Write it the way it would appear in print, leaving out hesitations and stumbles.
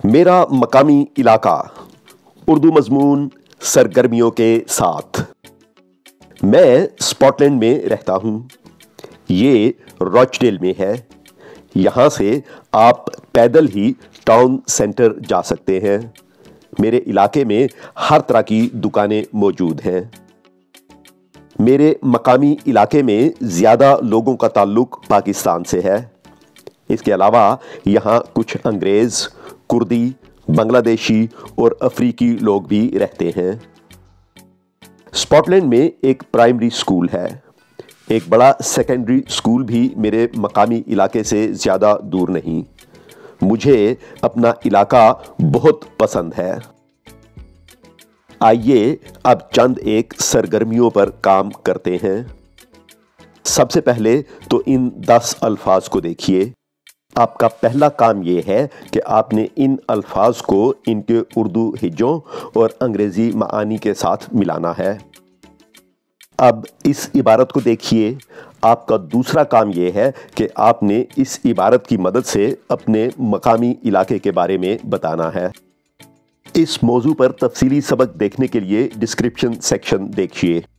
میرا مقامی علاقہ اردو مضمون سرگرمیوں کے ساتھ۔ میں اسکاٹ لینڈ میں رہتا ہوں۔ یہ روچڈیل میں ہے۔ یہاں سے آپ پیدل ہی ٹاؤن سینٹر جا سکتے ہیں۔ میرے علاقے میں ہر طرح کی دکانیں موجود ہیں۔ میرے مقامی علاقے میں زیادہ لوگوں کا تعلق پاکستان سے ہے۔ اس کے علاوہ یہاں کچھ انگریز، کردی، بنگلہ دیشی اور افریقی لوگ بھی رہتے ہیں۔ اسکاٹ لینڈ میں ایک پرائمری اسکول ہے۔ ایک بڑا سیکنڈری اسکول بھی میرے مقامی علاقے سے زیادہ دور نہیں۔ مجھے اپنا علاقہ بہت پسند ہے۔ آئیے اب چند ایک سرگرمیوں پر کام کرتے ہیں۔ سب سے پہلے تو ان 10 الفاظ کو دیکھیے۔ آپ کا پہلا کام یہ ہے کہ آپ نے ان الفاظ کو ان کے اردو ہجوں اور انگریزی معانی کے ساتھ ملانا ہے۔ اب اس عبارت کو دیکھیے۔ آپ کا دوسرا کام یہ ہے کہ آپ نے اس عبارت کی مدد سے اپنے مقامی علاقے کے بارے میں بتانا ہے۔ اس موضوع پر تفصیلی سبق دیکھنے کے لیے ڈسکرپشن سیکشن دیکھیے۔